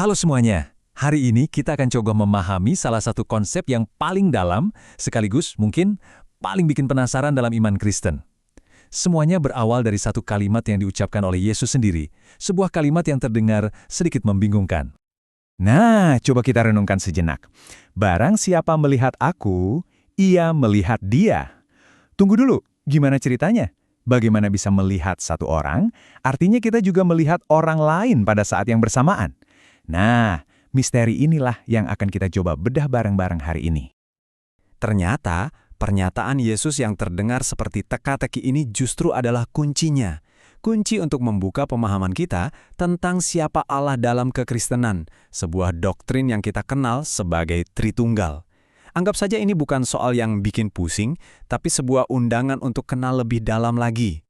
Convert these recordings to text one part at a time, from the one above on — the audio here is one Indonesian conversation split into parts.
Halo semuanya, hari ini kita akan coba memahami salah satu konsep yang paling dalam, sekaligus mungkin paling bikin penasaran dalam iman Kristen. Semuanya berawal dari satu kalimat yang diucapkan oleh Yesus sendiri, sebuah kalimat yang terdengar sedikit membingungkan. Nah, coba kita renungkan sejenak. Barang siapa melihat aku, ia melihat dia. Tunggu dulu, gimana ceritanya? Bagaimana bisa melihat satu orang, artinya kita juga melihat orang lain pada saat yang bersamaan. Nah, misteri inilah yang akan kita coba bedah bareng-bareng hari ini. Ternyata, pernyataan Yesus yang terdengar seperti teka-teki ini justru adalah kuncinya. Kunci untuk membuka pemahaman kita tentang siapa Allah dalam kekristenan, sebuah doktrin yang kita kenal sebagai Tritunggal. Anggap saja ini bukan soal yang bikin pusing, tapi sebuah undangan untuk kenal lebih dalam lagi.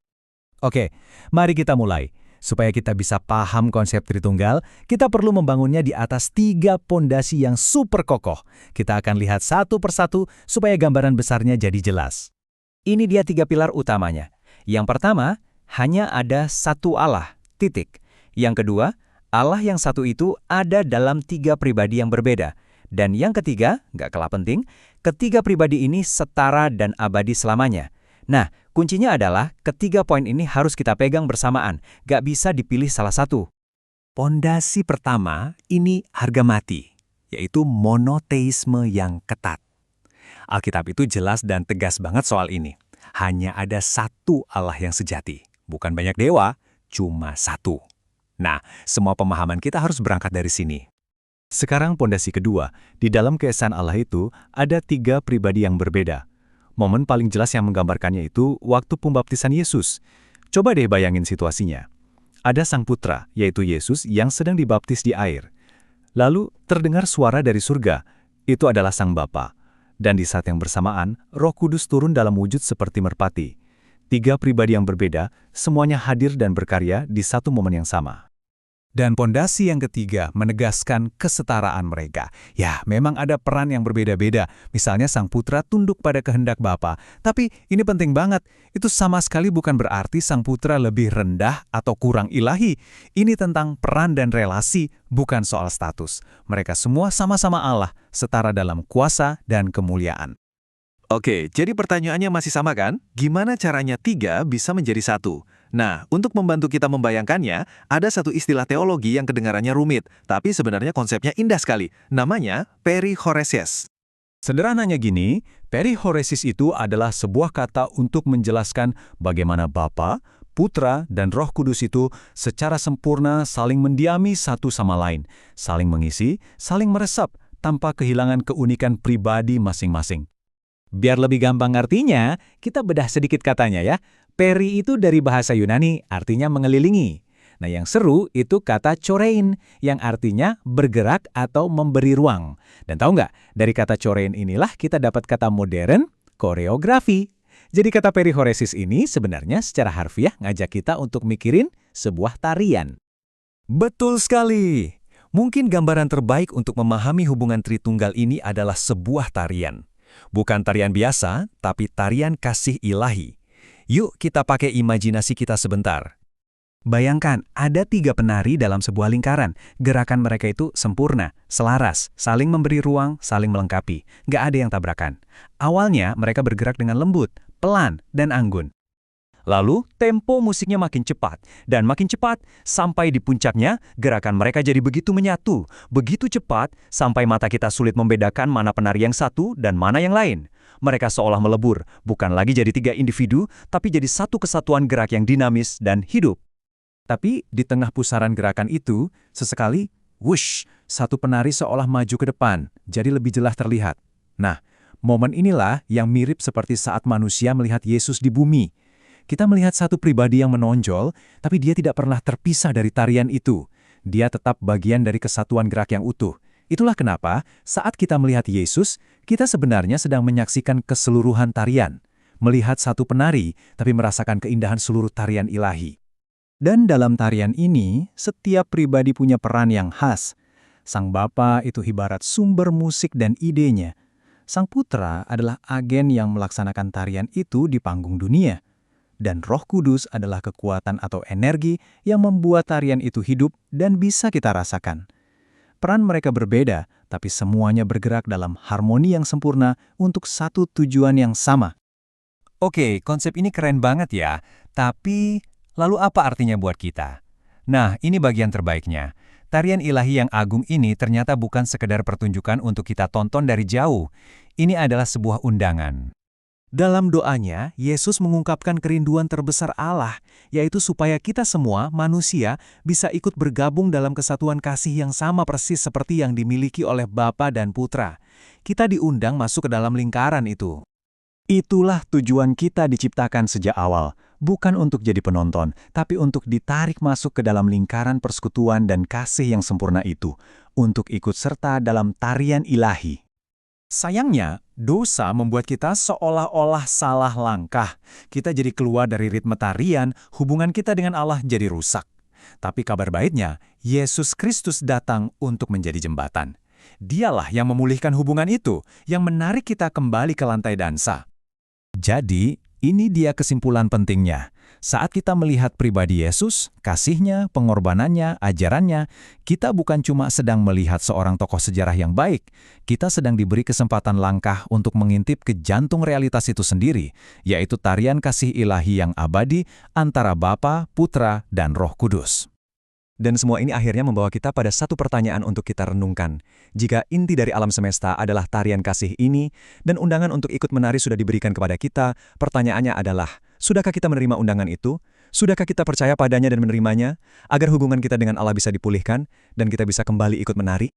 Oke, mari kita mulai. Supaya kita bisa paham konsep Tritunggal, kita perlu membangunnya di atas 3 pondasi yang super kokoh. Kita akan lihat satu persatu supaya gambaran besarnya jadi jelas. Ini dia 3 pilar utamanya. Yang pertama, hanya ada satu Allah, titik. Yang kedua, Allah yang satu itu ada dalam 3 pribadi yang berbeda. Dan yang ketiga, nggak kalah penting, ketiga pribadi ini setara dan abadi selamanya. Nah, kuncinya adalah ketiga poin ini harus kita pegang bersamaan, nggak bisa dipilih salah satu. Pondasi pertama ini harga mati, yaitu monoteisme yang ketat. Alkitab itu jelas dan tegas banget soal ini. Hanya ada satu Allah yang sejati. Bukan banyak dewa, cuma satu. Nah, semua pemahaman kita harus berangkat dari sini. Sekarang pondasi kedua, di dalam keesaan Allah itu ada 3 pribadi yang berbeda. Momen paling jelas yang menggambarkannya itu waktu pembaptisan Yesus. Coba deh bayangin situasinya. Ada Sang Putra, yaitu Yesus yang sedang dibaptis di air. Lalu terdengar suara dari surga, itu adalah Sang Bapa. Dan di saat yang bersamaan, Roh Kudus turun dalam wujud seperti merpati. 3 pribadi yang berbeda, semuanya hadir dan berkarya di satu momen yang sama. Dan pondasi yang ketiga menegaskan kesetaraan mereka. Ya, memang ada peran yang berbeda-beda. Misalnya Sang Putra tunduk pada kehendak Bapa. Tapi ini penting banget, itu sama sekali bukan berarti Sang Putra lebih rendah atau kurang ilahi. Ini tentang peran dan relasi, bukan soal status. Mereka semua sama-sama Allah, setara dalam kuasa dan kemuliaan. Oke, jadi pertanyaannya masih sama kan? Gimana caranya 3 bisa menjadi 1? Nah, untuk membantu kita membayangkannya, ada satu istilah teologi yang kedengarannya rumit, tapi sebenarnya konsepnya indah sekali. Namanya perihoresis. Sederhananya gini, perihoresis itu adalah sebuah kata untuk menjelaskan bagaimana Bapa, Putra, dan Roh Kudus itu secara sempurna saling mendiami satu sama lain, saling mengisi, saling meresap, tanpa kehilangan keunikan pribadi masing-masing. Biar lebih gampang artinya, kita bedah sedikit katanya ya. Peri itu dari bahasa Yunani, artinya mengelilingi. Nah, yang seru itu kata chorein, yang artinya bergerak atau memberi ruang. Dan tahu nggak, dari kata chorein inilah kita dapat kata modern, koreografi. Jadi kata perihoresis ini sebenarnya secara harfiah ngajak kita untuk mikirin sebuah tarian. Betul sekali! Mungkin gambaran terbaik untuk memahami hubungan Tritunggal ini adalah sebuah tarian. Bukan tarian biasa, tapi tarian kasih ilahi. Yuk kita pakai imajinasi kita sebentar. Bayangkan, ada 3 penari dalam sebuah lingkaran. Gerakan mereka itu sempurna, selaras, saling memberi ruang, saling melengkapi. Nggak ada yang tabrakan. Awalnya mereka bergerak dengan lembut, pelan, dan anggun. Lalu, tempo musiknya makin cepat, dan makin cepat, sampai di puncaknya, gerakan mereka jadi begitu menyatu, begitu cepat, sampai mata kita sulit membedakan mana penari yang satu dan mana yang lain. Mereka seolah melebur, bukan lagi jadi 3 individu, tapi jadi satu kesatuan gerak yang dinamis dan hidup. Tapi, di tengah pusaran gerakan itu, sesekali, wush, satu penari seolah maju ke depan, jadi lebih jelas terlihat. Nah, momen inilah yang mirip seperti saat manusia melihat Yesus di bumi. Kita melihat satu pribadi yang menonjol, tapi dia tidak pernah terpisah dari tarian itu. Dia tetap bagian dari kesatuan gerak yang utuh. Itulah kenapa saat kita melihat Yesus, kita sebenarnya sedang menyaksikan keseluruhan tarian. Melihat satu penari, tapi merasakan keindahan seluruh tarian ilahi. Dan dalam tarian ini, setiap pribadi punya peran yang khas. Sang Bapa itu ibarat sumber musik dan idenya. Sang Putra adalah agen yang melaksanakan tarian itu di panggung dunia. Dan Roh Kudus adalah kekuatan atau energi yang membuat tarian itu hidup dan bisa kita rasakan. Peran mereka berbeda, tapi semuanya bergerak dalam harmoni yang sempurna untuk satu tujuan yang sama. Oke, konsep ini keren banget ya. Tapi, lalu apa artinya buat kita? Nah, ini bagian terbaiknya. Tarian ilahi yang agung ini ternyata bukan sekedar pertunjukan untuk kita tonton dari jauh. Ini adalah sebuah undangan. Dalam doanya, Yesus mengungkapkan kerinduan terbesar Allah, yaitu supaya kita semua, manusia, bisa ikut bergabung dalam kesatuan kasih yang sama persis seperti yang dimiliki oleh Bapa dan Putra. Kita diundang masuk ke dalam lingkaran itu. Itulah tujuan kita diciptakan sejak awal, bukan untuk jadi penonton, tapi untuk ditarik masuk ke dalam lingkaran persekutuan dan kasih yang sempurna itu, untuk ikut serta dalam tarian ilahi. Sayangnya, dosa membuat kita seolah-olah salah langkah. Kita jadi keluar dari ritme tarian, hubungan kita dengan Allah jadi rusak. Tapi kabar baiknya, Yesus Kristus datang untuk menjadi jembatan. Dialah yang memulihkan hubungan itu, yang menarik kita kembali ke lantai dansa. Jadi, ini dia kesimpulan pentingnya. Saat kita melihat pribadi Yesus, kasihnya, pengorbanannya, ajarannya, kita bukan cuma sedang melihat seorang tokoh sejarah yang baik, kita sedang diberi kesempatan langkah untuk mengintip ke jantung realitas itu sendiri, yaitu tarian kasih ilahi yang abadi antara Bapa, Putra, dan Roh Kudus. Dan semua ini akhirnya membawa kita pada satu pertanyaan untuk kita renungkan. Jika inti dari alam semesta adalah tarian kasih ini, dan undangan untuk ikut menari sudah diberikan kepada kita, pertanyaannya adalah, sudahkah kita menerima undangan itu? Sudahkah kita percaya padanya dan menerimanya, agar hubungan kita dengan Allah bisa dipulihkan, dan kita bisa kembali ikut menari?